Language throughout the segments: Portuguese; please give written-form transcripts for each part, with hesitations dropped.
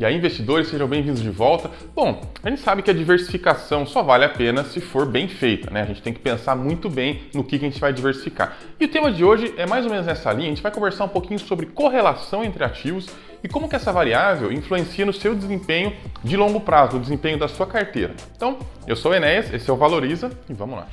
E aí, investidores, sejam bem-vindos de volta. Bom, a gente sabe que a diversificação só vale a pena se for bem feita, né? A gente tem que pensar muito bem no que a gente vai diversificar. E o tema de hoje é mais ou menos nessa linha. A gente vai conversar um pouquinho sobre correlação entre ativos e como que essa variável influencia no seu desempenho de longo prazo, no desempenho da sua carteira. Então, eu sou o Enéas, esse é o Valoriza e vamos lá.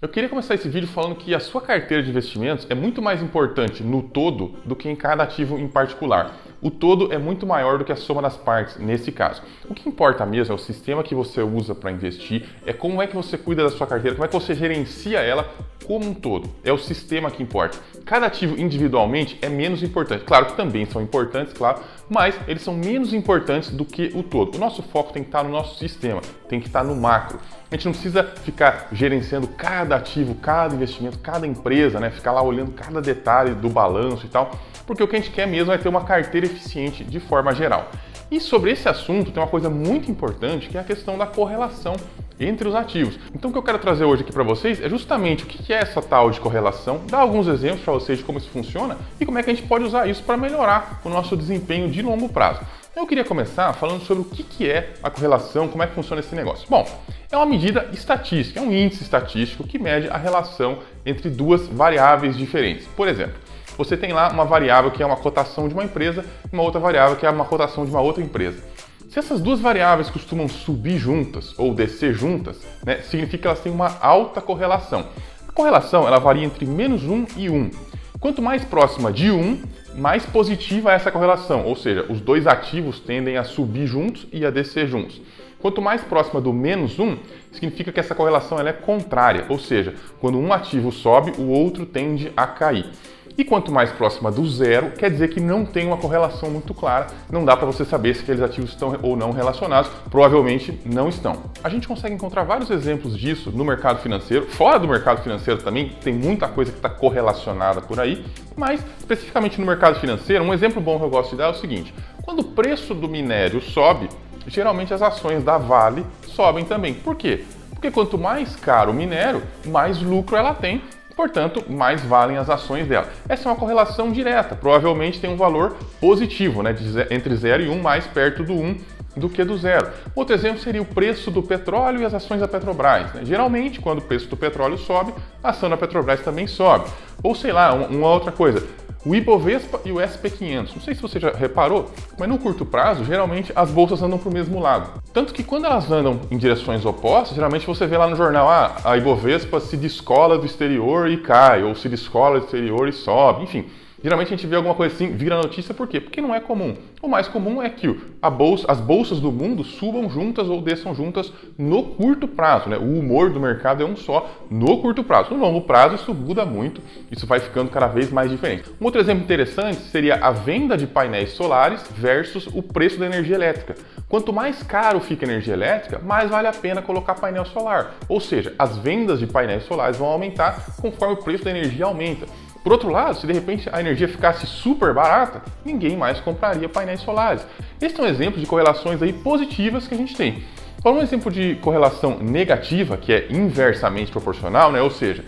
Eu queria começar esse vídeo falando que a sua carteira de investimentos é muito mais importante no todo do que em cada ativo em particular. O todo é muito maior do que a soma das partes nesse caso. O que importa mesmo é o sistema que você usa para investir, é como é que você cuida da sua carteira, como é que você gerencia ela como um todo. É o sistema que importa. Cada ativo individualmente é menos importante. Claro que também são importantes, claro, mas eles são menos importantes do que o todo. O nosso foco tem que estar no nosso sistema, tem que estar no macro. A gente não precisa ficar gerenciando cada ativo, cada investimento, cada empresa, né? Ficar lá olhando cada detalhe do balanço e tal, porque o que a gente quer mesmo é ter uma carteira eficiente de forma geral. E sobre esse assunto tem uma coisa muito importante que é a questão da correlação entre os ativos. Então o que eu quero trazer hoje aqui para vocês é justamente o que é essa tal de correlação, dar alguns exemplos para vocês de como isso funciona e como é que a gente pode usar isso para melhorar o nosso desempenho de longo prazo. Eu queria começar falando sobre o que é a correlação, como é que funciona esse negócio. Bom, é uma medida estatística, é um índice estatístico que mede a relação entre duas variáveis diferentes. Por exemplo, você tem lá uma variável que é uma cotação de uma empresa e uma outra variável que é uma cotação de uma outra empresa. Se essas duas variáveis costumam subir juntas ou descer juntas, né, significa que elas têm uma alta correlação. A correlação ela varia entre -1 e 1. Quanto mais próxima de 1, mais positiva é essa correlação, ou seja, os dois ativos tendem a subir juntos e a descer juntos. Quanto mais próxima do -1, significa que essa correlação ela é contrária, ou seja, quando um ativo sobe, o outro tende a cair. E quanto mais próxima do zero, quer dizer que não tem uma correlação muito clara, não dá para você saber se aqueles ativos estão ou não relacionados, provavelmente não estão. A gente consegue encontrar vários exemplos disso no mercado financeiro, fora do mercado financeiro também, tem muita coisa que está correlacionada por aí, mas especificamente no mercado financeiro, um exemplo bom que eu gosto de dar é o seguinte: quando o preço do minério sobe, geralmente as ações da Vale sobem também. Por quê? Porque quanto mais caro o minério, mais lucro ela tem, portanto, mais valem as ações dela. Essa é uma correlação direta, provavelmente tem um valor positivo, né, entre 0 e 1, mais perto do 1 do que do 0. Outro exemplo seria o preço do petróleo e as ações da Petrobras, né? Geralmente, quando o preço do petróleo sobe, a ação da Petrobras também sobe. Ou sei lá, uma outra coisa, o Ibovespa e o SP500. Não sei se você já reparou, mas no curto prazo, geralmente as bolsas andam para o mesmo lado. Tanto que quando elas andam em direções opostas, geralmente você vê lá no jornal, a Ibovespa se descola do exterior e cai, ou se descola do exterior e sobe, enfim. Geralmente a gente vê alguma coisa assim, vira notícia, por quê? Porque não é comum. O mais comum é que as bolsas do mundo subam juntas ou desçam juntas no curto prazo, né? O humor do mercado é um só no curto prazo. No longo prazo isso muda muito, isso vai ficando cada vez mais diferente. Um outro exemplo interessante seria a venda de painéis solares versus o preço da energia elétrica. Quanto mais caro fica a energia elétrica, mais vale a pena colocar painel solar. Ou seja, as vendas de painéis solares vão aumentar conforme o preço da energia aumenta. Por outro lado, se de repente a energia ficasse super barata, ninguém mais compraria painéis solares. Esse é um exemplo de correlações aí positivas que a gente tem. Falando um exemplo de correlação negativa, que é inversamente proporcional, né? Ou seja,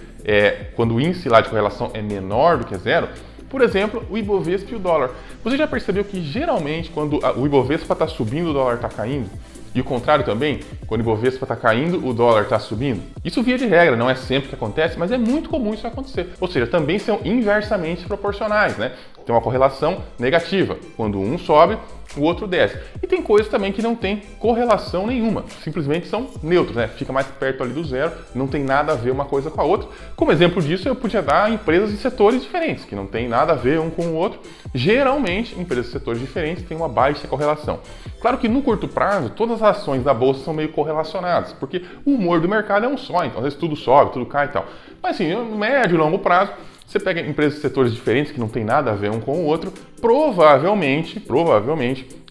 quando o índice lá de correlação é menor do que zero, por exemplo, o Ibovespa e o dólar. Você já percebeu que geralmente quando o Ibovespa está subindo, o dólar está caindo? E o contrário também, quando o Ibovespa está caindo, o dólar está subindo. Isso via de regra, não é sempre que acontece, mas é muito comum isso acontecer. Ou seja, também são inversamente proporcionais, né? Tem uma correlação negativa. Quando um sobe, o outro desce. E tem coisas também que não tem correlação nenhuma, simplesmente são neutros, né? Fica mais perto ali do zero, não tem nada a ver uma coisa com a outra. Como exemplo disso, eu podia dar empresas de setores diferentes, que não tem nada a ver um com o outro. Geralmente, empresas de setores diferentes têm uma baixa correlação. Claro que no curto prazo, todas as ações da bolsa são meio correlacionadas, porque o humor do mercado é um só, então às vezes tudo sobe, tudo cai e tal. Mas assim, no médio e longo prazo, você pega empresas de setores diferentes que não tem nada a ver um com o outro, provavelmente,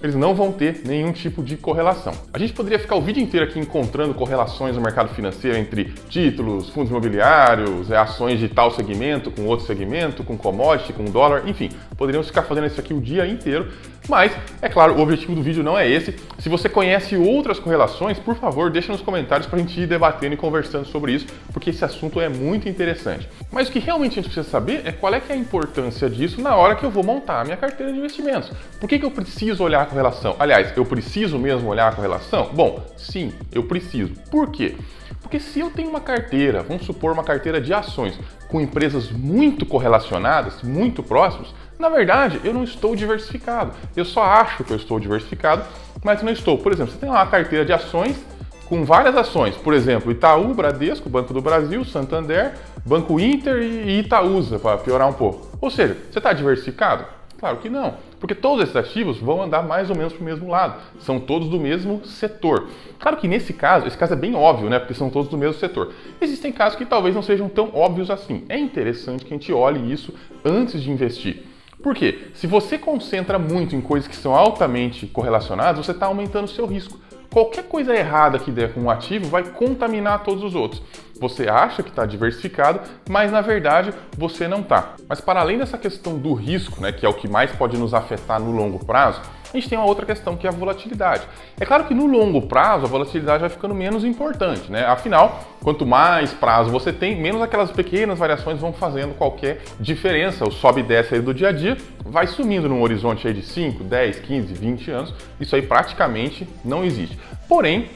eles não vão ter nenhum tipo de correlação. A gente poderia ficar o vídeo inteiro aqui encontrando correlações no mercado financeiro entre títulos, fundos imobiliários, ações de tal segmento com outro segmento, com commodity, com dólar, enfim, poderíamos ficar fazendo isso aqui o dia inteiro, mas, é claro, o objetivo do vídeo não é esse. Se você conhece outras correlações, por favor, deixa nos comentários para a gente ir debatendo e conversando sobre isso, porque esse assunto é muito interessante. Mas o que realmente a gente precisa saber é qual é que é a importância disso na hora que eu vou montar a minha carteira de investimentos. Por que eu preciso olhar a correlação? Aliás, eu preciso mesmo olhar a correlação? Bom, sim, eu preciso. Por quê? Porque se eu tenho uma carteira, vamos supor uma carteira de ações, com empresas muito correlacionadas, muito próximas, na verdade, eu não estou diversificado. Eu só acho que eu estou diversificado, mas não estou. Por exemplo, você tem lá uma carteira de ações com várias ações. Por exemplo, Itaú, Bradesco, Banco do Brasil, Santander, Banco Inter e Itaúsa, para piorar um pouco. Ou seja, você está diversificado? Claro que não, porque todos esses ativos vão andar mais ou menos para o mesmo lado, são todos do mesmo setor. Claro que nesse caso, esse caso é bem óbvio, né? Porque são todos do mesmo setor. Existem casos que talvez não sejam tão óbvios assim. É interessante que a gente olhe isso antes de investir. Por quê? Se você concentra muito em coisas que são altamente correlacionadas, você está aumentando o seu risco. Qualquer coisa errada que der com um ativo vai contaminar todos os outros. Você acha que está diversificado, mas na verdade você não está. Mas para além dessa questão do risco, né, que é o que mais pode nos afetar no longo prazo, a gente tem uma outra questão que é a volatilidade. É claro que no longo prazo a volatilidade vai ficando menos importante, né? Afinal, quanto mais prazo você tem, menos aquelas pequenas variações vão fazendo qualquer diferença. O sobe e desce aí do dia a dia vai sumindo num horizonte aí de 5, 10, 15, 20 anos. Isso aí praticamente não existe. Porém,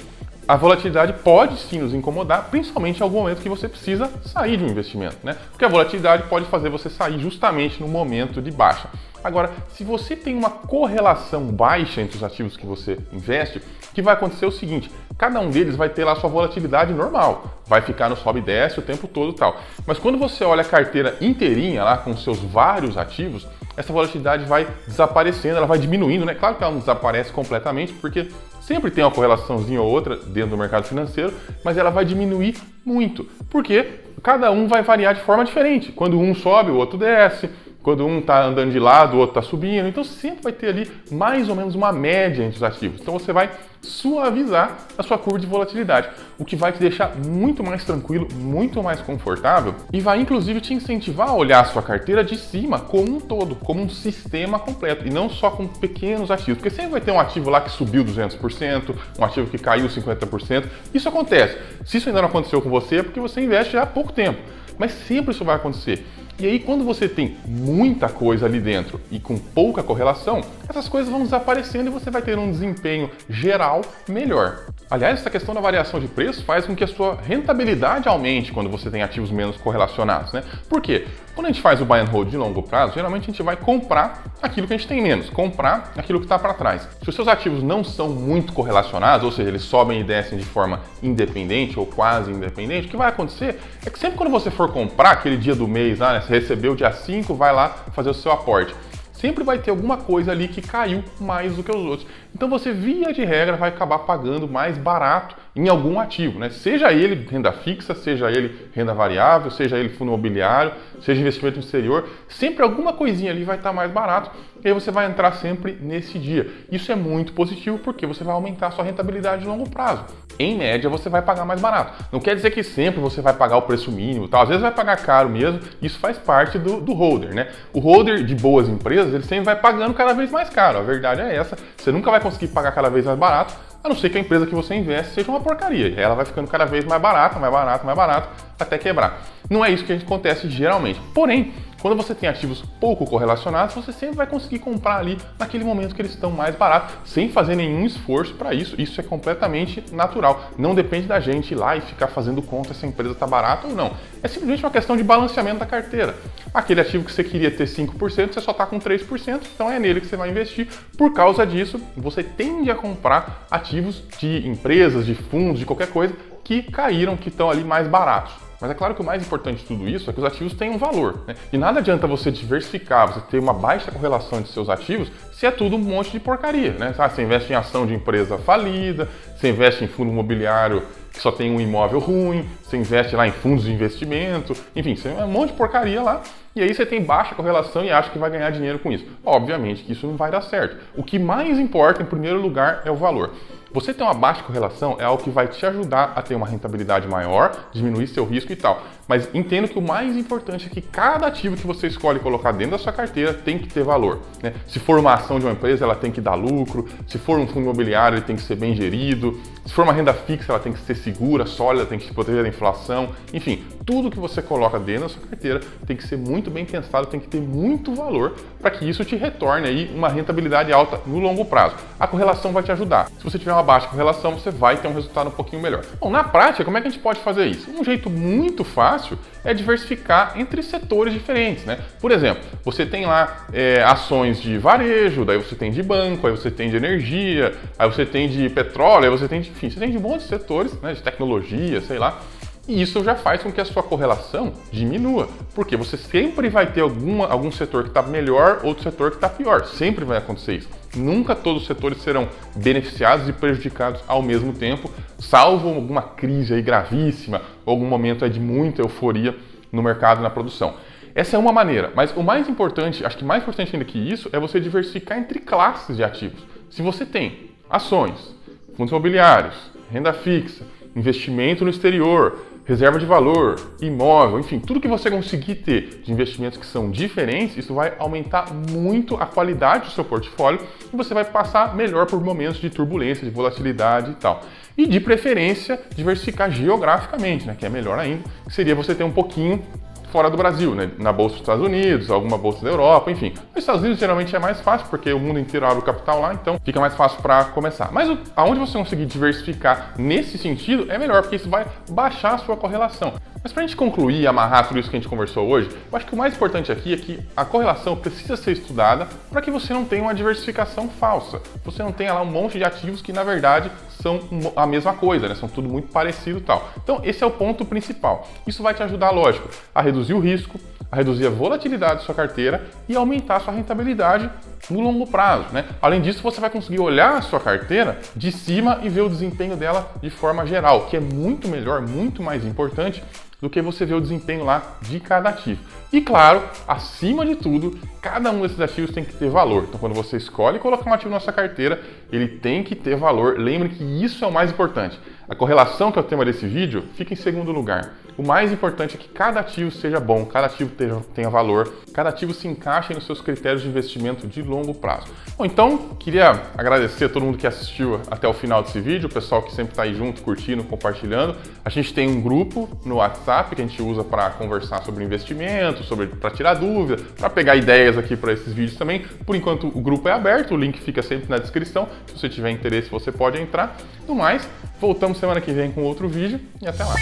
a volatilidade pode sim nos incomodar, principalmente em algum momento que você precisa sair de um investimento, né? Porque a volatilidade pode fazer você sair justamente no momento de baixa. Agora, se você tem uma correlação baixa entre os ativos que você investe, o que vai acontecer é o seguinte: cada um deles vai ter lá a sua volatilidade normal, vai ficar no sobe e desce o tempo todo e tal. Mas quando você olha a carteira inteirinha lá com seus vários ativos, essa volatilidade vai desaparecendo, ela vai diminuindo, né? Claro que ela não desaparece completamente, porque sempre tem uma correlaçãozinha ou outra dentro do mercado financeiro, mas ela vai diminuir muito, porque cada um vai variar de forma diferente. Quando um sobe, o outro desce. Quando um está andando de lado, o outro está subindo. Então sempre vai ter ali mais ou menos uma média entre os ativos. Então você vai suavizar a sua curva de volatilidade, o que vai te deixar muito mais tranquilo, muito mais confortável e vai inclusive te incentivar a olhar a sua carteira de cima como um todo, como um sistema completo e não só com pequenos ativos. Porque sempre vai ter um ativo lá que subiu 200%, um ativo que caiu 50%. Isso acontece. Se isso ainda não aconteceu com você é porque você investe já há pouco tempo. Mas sempre isso vai acontecer. E aí, quando você tem muita coisa ali dentro e com pouca correlação, essas coisas vão desaparecendo e você vai ter um desempenho geral melhor. Aliás, essa questão da variação de preço faz com que a sua rentabilidade aumente quando você tem ativos menos correlacionados, né? Por quê? Quando a gente faz o buy and hold de longo prazo, geralmente a gente vai comprar aquilo que a gente tem menos, comprar aquilo que está para trás. Se os seus ativos não são muito correlacionados, ou seja, eles sobem e descem de forma independente ou quase independente, o que vai acontecer é que sempre quando você for comprar aquele dia do mês, né, você recebeu dia 5, vai lá fazer o seu aporte. Sempre vai ter alguma coisa ali que caiu mais do que os outros. Então você, via de regra, vai acabar pagando mais barato em algum ativo, né? Seja ele renda fixa, seja ele renda variável, seja ele fundo imobiliário, seja investimento no exterior, sempre alguma coisinha ali vai estar mais barato e aí você vai entrar sempre nesse dia. Isso é muito positivo porque você vai aumentar a sua rentabilidade de longo prazo. Em média, você vai pagar mais barato. Não quer dizer que sempre você vai pagar o preço mínimo, tal. Às vezes vai pagar caro mesmo, isso faz parte do holder, né? O holder de boas empresas, ele sempre vai pagando cada vez mais caro. A verdade é essa, você nunca vai conseguir pagar cada vez mais barato, a não ser que a empresa que você investe seja uma porcaria. E ela vai ficando cada vez mais barata, mais barata, mais barata, até quebrar. Não é isso que acontece geralmente. Porém, quando você tem ativos pouco correlacionados, você sempre vai conseguir comprar ali naquele momento que eles estão mais baratos, sem fazer nenhum esforço para isso. Isso é completamente natural. Não depende da gente ir lá e ficar fazendo conta se a empresa está barata ou não. É simplesmente uma questão de balanceamento da carteira. Aquele ativo que você queria ter 5%, você só está com 3%, então é nele que você vai investir. Por causa disso, você tende a comprar ativos de empresas, de fundos, de qualquer coisa que caíram, que estão ali mais baratos. Mas é claro que o mais importante de tudo isso é que os ativos têm um valor, né? E nada adianta você diversificar, você ter uma baixa correlação entre seus ativos, se é tudo um monte de porcaria, né? Você investe em ação de empresa falida, você investe em fundo imobiliário que só tem um imóvel ruim, você você investe lá em fundos de investimento, enfim, você tem um monte de porcaria lá. E aí você tem baixa correlação e acha que vai ganhar dinheiro com isso. Obviamente que isso não vai dar certo. O que mais importa, em primeiro lugar, é o valor. Você ter uma baixa correlação é algo que vai te ajudar a ter uma rentabilidade maior, diminuir seu risco e tal. Mas entenda que o mais importante é que cada ativo que você escolhe colocar dentro da sua carteira tem que ter valor, né? Se for uma ação de uma empresa, ela tem que dar lucro. Se for um fundo imobiliário, ele tem que ser bem gerido. Se for uma renda fixa, ela tem que ser segura, sólida, tem que se proteger da inflação. Enfim, tudo que você coloca dentro da sua carteira tem que ser muito bem pensado, tem que ter muito valor para que isso te retorne aí uma rentabilidade alta no longo prazo. A correlação vai te ajudar. Se você tiver uma baixa correlação, você vai ter um resultado um pouquinho melhor. Bom, na prática, como é que a gente pode fazer isso? Um jeito muito fácil é diversificar entre setores diferentes, né? Por exemplo, você tem lá ações de varejo, daí você tem de banco, aí você tem de energia, aí você tem de petróleo, aí você tem de, enfim, você tem de um monte de setores, né, de tecnologia, sei lá. E isso já faz com que a sua correlação diminua, porque você sempre vai ter algum setor que está melhor, outro setor que está pior. Sempre vai acontecer isso. Nunca todos os setores serão beneficiados e prejudicados ao mesmo tempo, salvo alguma crise aí gravíssima, ou algum momento aí de muita euforia no mercado e na produção. Essa é uma maneira, mas o mais importante, acho que mais importante ainda que isso, é você diversificar entre classes de ativos. Se você tem ações, fundos imobiliários, renda fixa, investimento no exterior, reserva de valor, imóvel, enfim, tudo que você conseguir ter de investimentos que são diferentes, isso vai aumentar muito a qualidade do seu portfólio e você vai passar melhor por momentos de turbulência, de volatilidade e tal. E de preferência, diversificar geograficamente, né, que é melhor ainda, que seria você ter um pouquinho fora do Brasil, né? Na Bolsa dos Estados Unidos, alguma Bolsa da Europa, enfim. Nos Estados Unidos geralmente é mais fácil, porque o mundo inteiro abre o capital lá, então fica mais fácil para começar. Mas aonde você conseguir diversificar nesse sentido é melhor, porque isso vai baixar a sua correlação. Mas para a gente concluir e amarrar tudo isso que a gente conversou hoje, eu acho que o mais importante aqui é que a correlação precisa ser estudada para que você não tenha uma diversificação falsa. Você não tenha lá um monte de ativos que, na verdade, são a mesma coisa, né? São tudo muito parecido e tal. Então, esse é o ponto principal. Isso vai te ajudar, lógico, a reduzir o risco, a reduzir a volatilidade da sua carteira e aumentar a sua rentabilidade no longo prazo, né? Além disso, você vai conseguir olhar a sua carteira de cima e ver o desempenho dela de forma geral, que é muito melhor, muito mais importante do que você ver o desempenho lá de cada ativo. E claro, acima de tudo, cada um desses ativos tem que ter valor. Então, quando você escolhe colocar um ativo na sua carteira, ele tem que ter valor. Lembre que isso é o mais importante. A correlação, que é o tema desse vídeo, fica em segundo lugar. O mais importante é que cada ativo seja bom, cada ativo tenha valor, cada ativo se encaixe nos seus critérios de investimento de longo prazo. Bom, então, queria agradecer a todo mundo que assistiu até o final desse vídeo, o pessoal que sempre está aí junto, curtindo, compartilhando. A gente tem um grupo no WhatsApp que a gente usa para conversar sobre investimentos, para tirar dúvidas, para pegar ideias aqui para esses vídeos também. Por enquanto, o grupo é aberto, o link fica sempre na descrição. Se você tiver interesse, você pode entrar. No mais, voltamos semana que vem com outro vídeo e até lá.